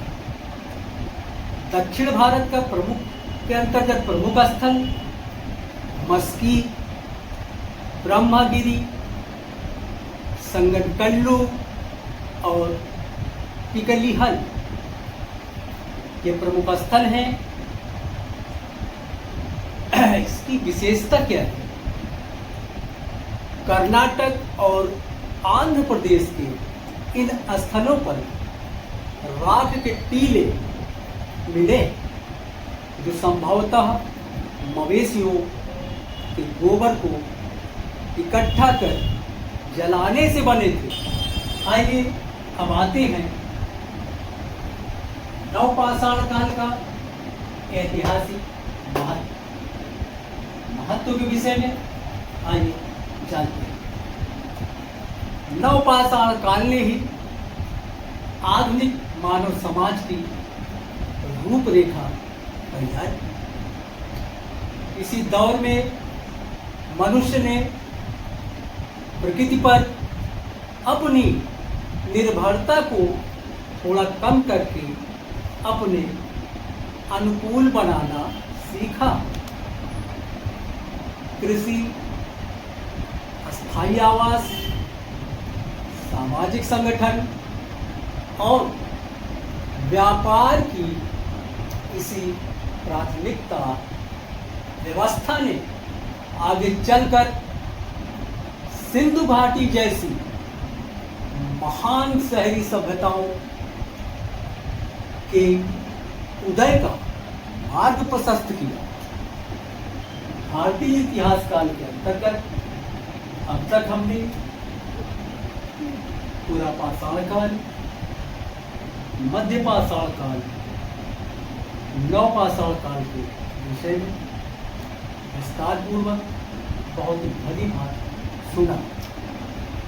Speaker 2: दक्षिण भारत का प्रमुख के अंतर्गत प्रमुख स्थल मस्की, ब्रह्मगिरी, संगनकल्लू और पिकलीहल ये प्रमुख स्थल हैं। इसकी विशेषता क्या है? कर्नाटक और आंध्र प्रदेश के इन स्थलों पर राख के टीले मिले जो संभवतः मवेशियों के गोबर को इकट्ठा कर जलाने से बने थे। आइए अब आते हैं नवपाषाण काल का ऐतिहासिक महत्व के विषय में आइए जानते हैं। नवपाषाण काल ने ही आधुनिक मानव समाज की रूपरेखा तैयार की। इसी दौर में मनुष्य ने प्रकृति पर अपनी निर्भरता को थोड़ा कम करके अपने अनुकूल बनाना सीखा। कृषि, स्थायी आवास, सामाजिक संगठन और व्यापार की इसी प्राथमिकता व्यवस्था ने आगे चलकर सिंधु घाटी जैसी महान शहरी सभ्यताओं के उदय का मार्ग प्रशस्त किया। भारतीय इतिहास काल के अंतर्गत अब तक हमने पूरा पाषाण काल, मध्य पाषाण काल, नव पाषाण काल के विषय में विस्तार पूर्वक बहुत ही भली भांति सुना।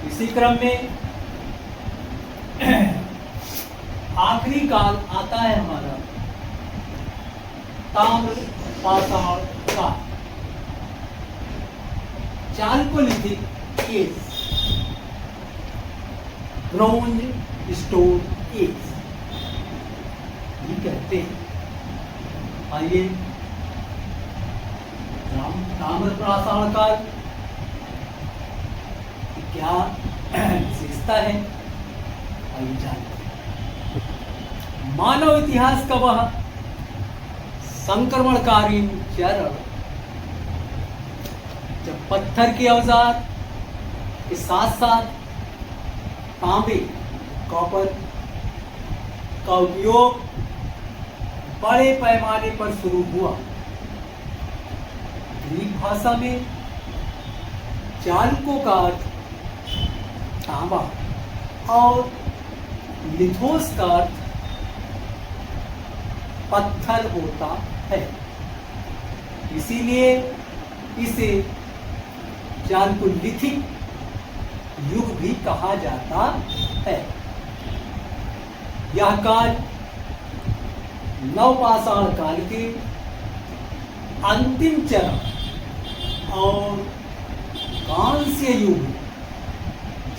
Speaker 2: इसी क्रम में आखिरी काल आता है हमारा ताम्र पाषाण काल, Chalcolithic as, bronze stone age ये कहते हैं। आइए ताम्र पाषाण काल क्या विशेषता है आइए जानते हैं। मानव इतिहास का वह संक्रमणकारी चरण जब पत्थर के औजार के साथ साथ तांबे, कॉपर का उपयोग बड़े पैमाने पर शुरू हुआ। ग्रीक भाषा में चालकों का अर्थ तांबा और लिथोस का अर्थ पत्थर होता है, इसीलिए इसे चालकोलिथिक युग भी कहा जाता है। यह काल नवपाषाण काल के अंतिम चरण और कांस्य युग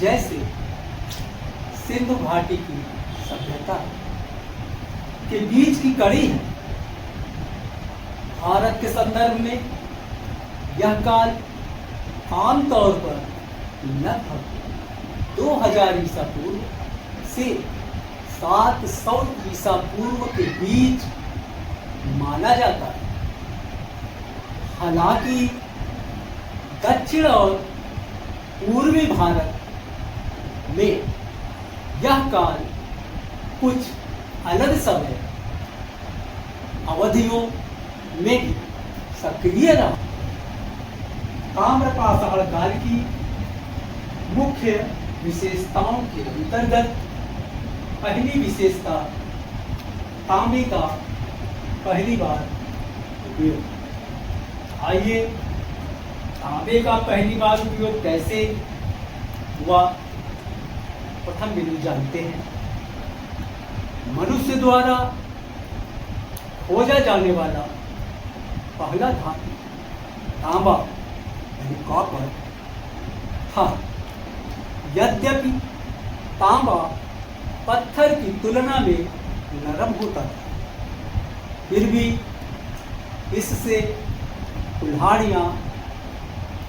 Speaker 2: जैसे सिंधु घाटी की सभ्यता के बीच की कड़ी है। भारत के संदर्भ में यह काल आमतौर पर लगभग 2000 ईसा पूर्व से 700 ईसा पूर्व के बीच माना जाता है। हालांकि दक्षिण और पूर्वी भारत में यह काल कुछ अलग समय अवधियों में भी सक्रिय रहा। ताम्र पाषाण काल की मुख्य विशेषताओं के अंतर्गत पहली विशेषता तांबे का पहली बार उपयोग। आइए तांबे का पहली बार उपयोग कैसे हुआ प्रथम बिंदु जानते हैं। मनुष्य द्वारा खोजा जाने वाला पहला धातु तांबा यानी कॉपर था। यद्यपि तांबा पत्थर की तुलना में नरम होता था, फिर भी इससे कुल्हाड़ियाँ,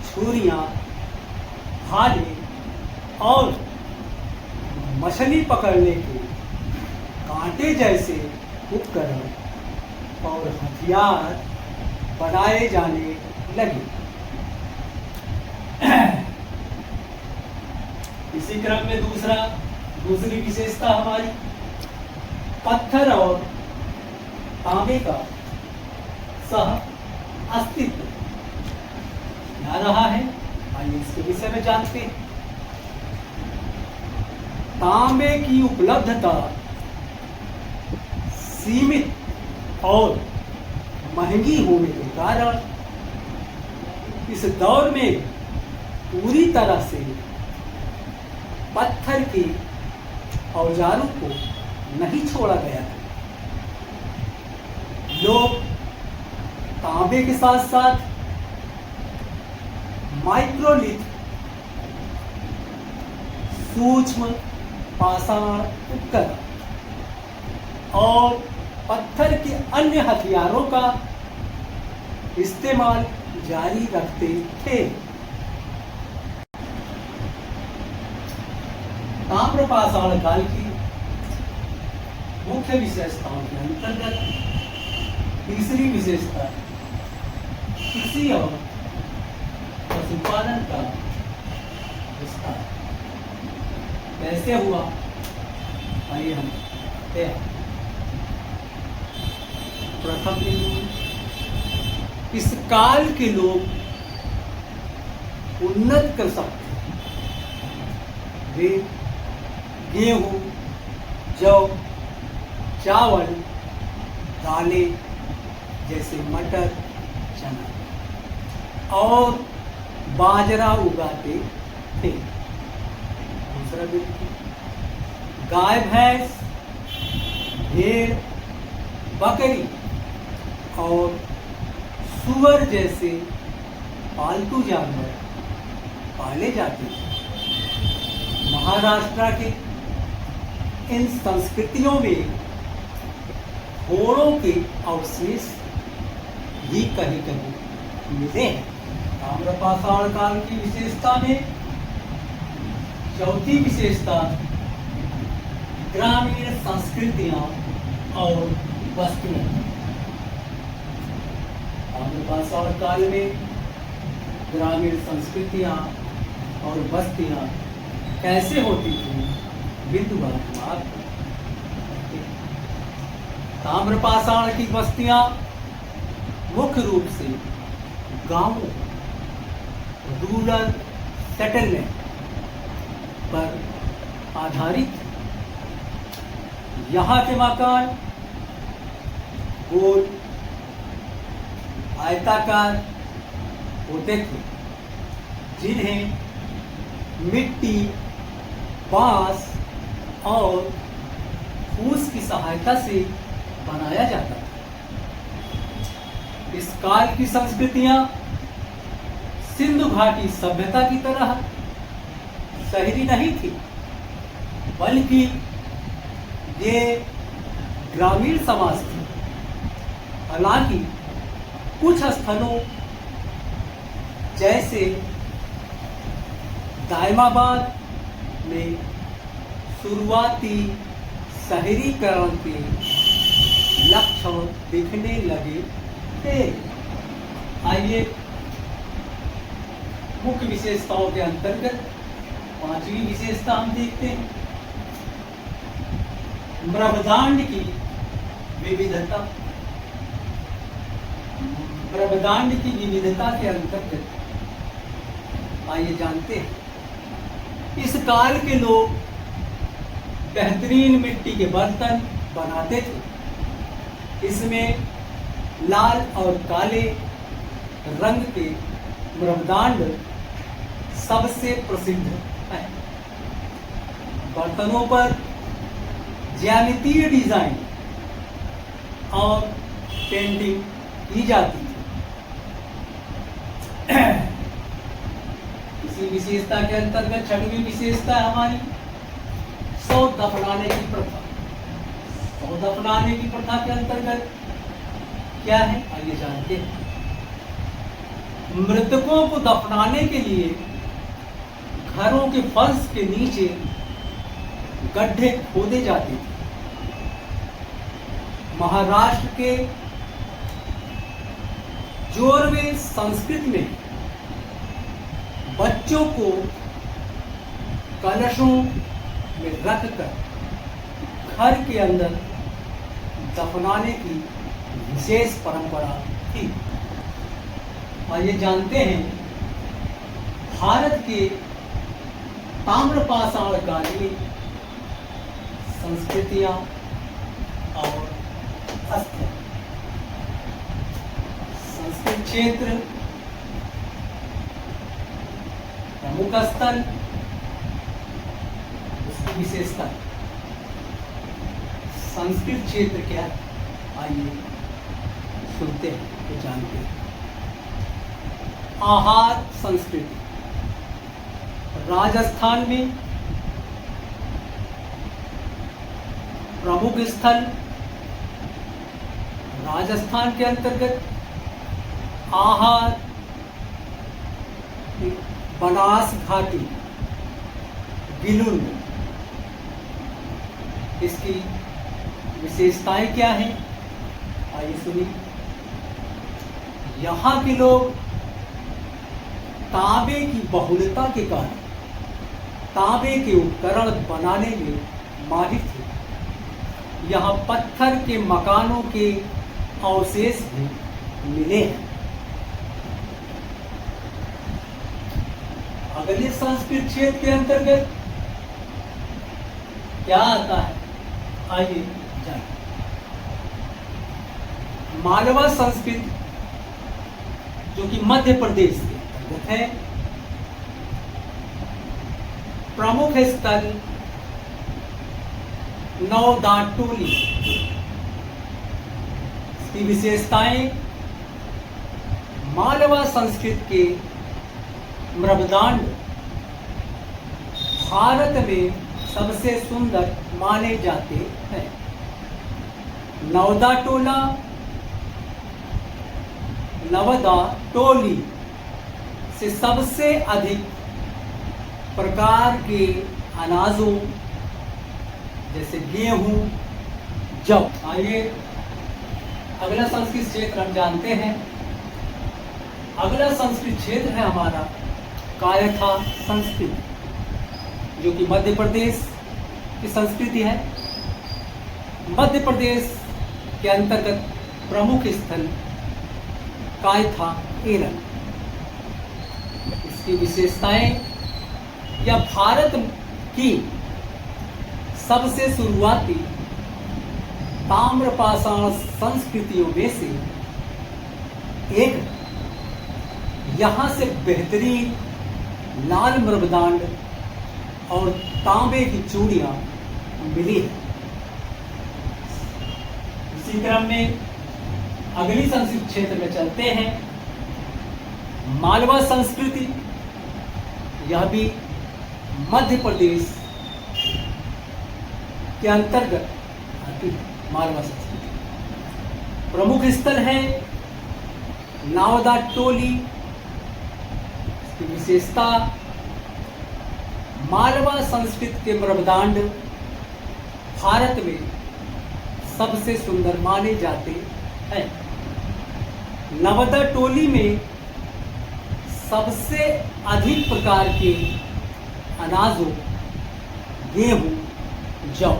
Speaker 2: छुरियाँ, भाले और मछली पकड़ने के कांटे जैसे उपकरण और हथियार बनाए जाने लगे। इसी क्रम में दूसरी विशेषता हमारी पत्थर और तांबे का सह अस्तित्व क्या रहा है, आइए इसके विषय में जानते हैं। तांबे की उपलब्धता सीमित और महंगी होने के कारण इस दौर में पूरी तरह से पत्थर के औजारों को नहीं छोड़ा गया था। लोग तांबे के साथ साथ माइक्रोलिथ, सूक्ष्म पाषाण उपकरण और पत्थर के अन्य हथियारों का इस्तेमाल जारी रखते थे। ताम्र पाषाण काल की मुख्य विशेषताओं के अंतर्गत तीसरी विशेषता कृषि और पशुपालन का विस्तार कैसे हुआ, आइए हम देखते हैं। प्रथम बिंदु, इस काल के लोग उन्नत कर सकते हैं। वे गेहूं, जौ, चावल, दालें जैसे मटर, चना और बाजरा उगाते थे। दूसरा बिंदु, गाय, भैंस, भेड़, बकरी और सुअर जैसे पालतू जानवर पाले जाते थे। महाराष्ट्र के इन संस्कृतियों में घोड़ों के अवशेष भी कहीं कहीं मिले हैं। ताम्रपाषाण काल की विशेषता में चौथी विशेषता ग्रामीण संस्कृतियां और वस्तुएं। ताम्रपाषाण काल में ग्रामीण संस्कृतियां और बस्तियां कैसे होती थी, बिंदुवार। ताम्रपाषाण की बस्तियां मुख्य रूप से गांवों, रूरल सेटलमेंट पर आधारित। यहाँ के मकान गोल, आयताकार होते थे, जिन्हें मिट्टी, बांस और फूस की सहायता से बनाया जाता था। इस काल की संस्कृतियां सिंधु घाटी सभ्यता की तरह शहरी नहीं थी, बल्कि ये ग्रामीण समाज थे। हालांकि कुछ स्थलों जैसे दायमाबाद में शुरुआती शहरीकरण के लक्षण दिखने लगे थे। आइए मुख्य विशेषताओं के अंतर्गत पांचवी विशेषता हम देखते हैं। ब्रह्मांड की विविधता। ब्रह्मांड की विविधता के अंतर्गत आइए जानते हैं। इस काल के लोग बेहतरीन मिट्टी के बर्तन बनाते थे। इसमें लाल और काले रंग के ब्रह्मांड सबसे प्रसिद्ध है। बर्तनों पर ज्यामितीय डिजाइन और पेंटिंग की जाती थी। इसी विशेषता के अंतर्गत छठवीं विशेषता हमारी सौ दफनाने की प्रथा। सौ दफनाने की प्रथा के अंतर्गत क्या है, आइए जानते हैं। मृतकों को दफनाने के लिए घरों के फर्श के नीचे गड्ढे खोदे जाते थे। महाराष्ट्र के जोरवे संस्कृति में बच्चों को कलशों में रखकर घर के अंदर दफनाने की विशेष परंपरा थी। आइए जानते हैं भारत के ताम्रपाषाण कालीन संस्कृतियां और स्थल। संस्कृत क्षेत्र प्रमुख स्थल, उसकी विशेषता। संस्कृत क्षेत्र क्या है, आइए सुनते हैं तो जानते हैं। आहार संस्कृति। राजस्थान में प्रमुख स्थल राजस्थान के अंतर्गत आहार, बनास घाटी, गिलुंड। इसकी विशेषताएं क्या हैं, आइए सुनिए। यहाँ के लोग तांबे की बहुलता के कारण तांबे के उपकरण बनाने में माहिर थे। यहाँ पत्थर के मकानों के अवशेष भी मिले हैं। अगले संस्कृत क्षेत्र के अंतर्गत क्या आता है, आइए जानिए। मालवा संस्कृत, जो कि मध्य प्रदेश के अंतर्गत है। प्रमुख स्थल नवदाटोली। इसकी विशेषताएं, मालवा संस्कृत के मृदंड भारत में सबसे सुंदर माने जाते हैं। नवदा टोली से सबसे अधिक प्रकार के अनाजों जैसे गेहूं, जौ। आइए अगला संस्कृत क्षेत्र हम जानते हैं। अगला संस्कृत क्षेत्र है हमारा कायथा संस्कृति, जो कि मध्य प्रदेश की संस्कृति है। मध्य प्रदेश के अंतर्गत प्रमुख स्थल कायथा एरन। इसकी विशेषताएं, यह भारत की सबसे शुरुआती ताम्रपाषाण संस्कृतियों में से एक है। यहाँ से बेहतरीन लाल मृदंड और तांबे की चूड़ियां मिली है। इसी क्रम में अगली संस्कृत क्षेत्र में चलते हैं। मालवा संस्कृति, यह भी मध्य प्रदेश के अंतर्गत आती है। मालवा संस्कृति प्रमुख स्थल है नावदाटोली। इसकी विशेषता, मालवा संस्कृत के मृदंड भारत में सबसे सुंदर माने जाते हैं। नवदाटोली में सबसे अधिक प्रकार के अनाजों, गेहूं, जौ।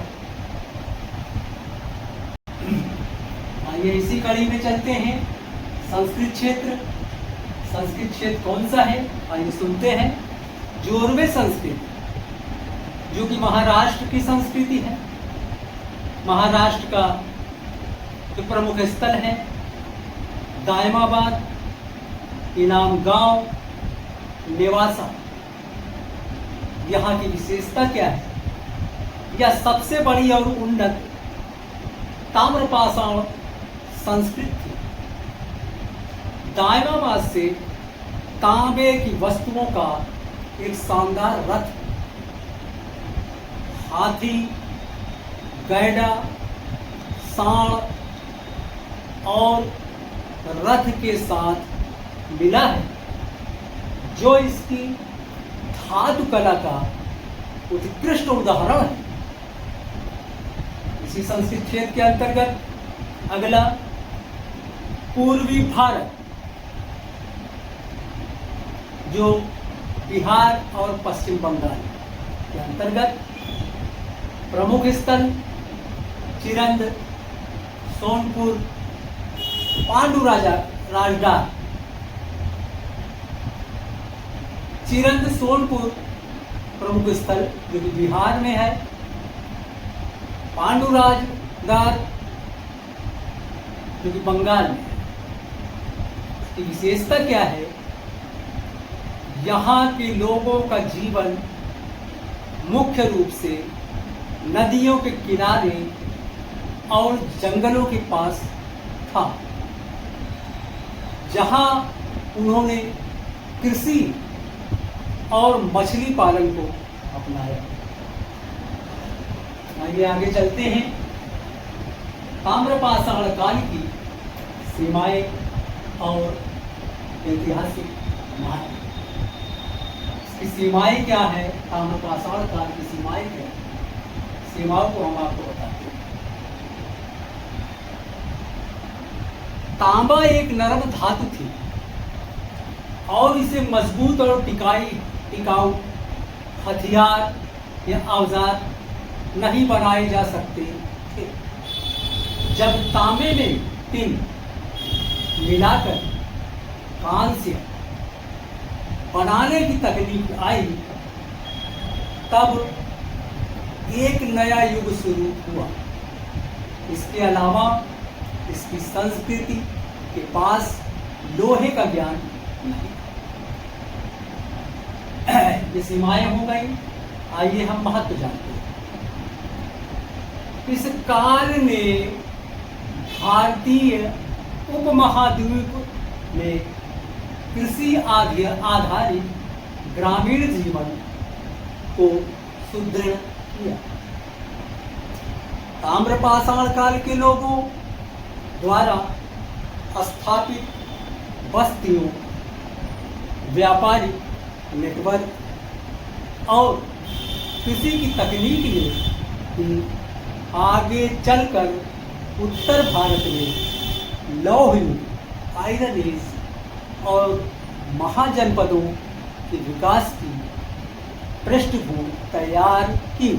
Speaker 2: आइए इसी कड़ी में चलते हैं। संस्कृत क्षेत्र, संस्कृत क्षेत्र कौन सा है, आइए सुनते हैं। जोरवे संस्कृत, जो कि महाराष्ट्र की संस्कृति है। महाराष्ट्र का जो प्रमुख स्थल है दायमाबाद, इनाम गांव, नेवासा। यहाँ की विशेषता क्या है, यह सबसे बड़ी और उन्नत ताम्रपाषाण संस्कृति थी। दायमाबाद से तांबे की वस्तुओं का एक शानदार रथ, हाथी, गैडा, सांड और रथ के साथ मिला है, जो इसकी धातु कला का उत्कृष्ट उदाहरण है। इसी संस्कृत क्षेत्र के अंतर्गत अगला पूर्वी भारत, जो बिहार और पश्चिम बंगाल के अंतर्गत प्रमुख स्थल चिरंद, सोनपुर, पांडु राजडार। चिरंद सोनपुर प्रमुख स्थल जो कि बिहार में है। पांडु राजडार जो कि बंगाल में है। इसकी विशेषता क्या है, यहाँ के लोगों का जीवन मुख्य रूप से नदियों के किनारे और जंगलों के पास था, जहाँ उन्होंने कृषि और मछली पालन को अपनाया। आइए आगे चलते हैं। ताम्रपाषाण काल की सीमाएं और ऐतिहासिक महत्व। इसकी सीमाएं क्या है, ताम्रपाषाण काल की सीमाएं क्या है, सीमाओं को हम आपको बताते हैं। तांबा एक नरम धातु थी और इसे मजबूत और टिकाऊ हथियार या औजार नहीं बनाए जा सकते थे। जब तांबे में टिन मिलाकर कांस्य बनाने की तकनीक आई, तब एक नया युग शुरू हुआ। इसके अलावा इसकी संस्कृति के पास लोहे का ज्ञान नहीं था। ये सीमाएं हो गई। आइए हम महत्व जानते हैं। इस काल में भारतीय उपमहाद्वीप में कृषि आधारित ग्रामीण जीवन को सुदृढ़ किया। ताम्रपाषाण काल के लोगों द्वारा स्थापित बस्तियों, व्यापारिक नेटवर्क और कृषि की तकनीक ने आगे चलकर उत्तर भारत में लौह युग, आयरन एज और महाजनपदों के विकास की पृष्ठभूमि तैयार की।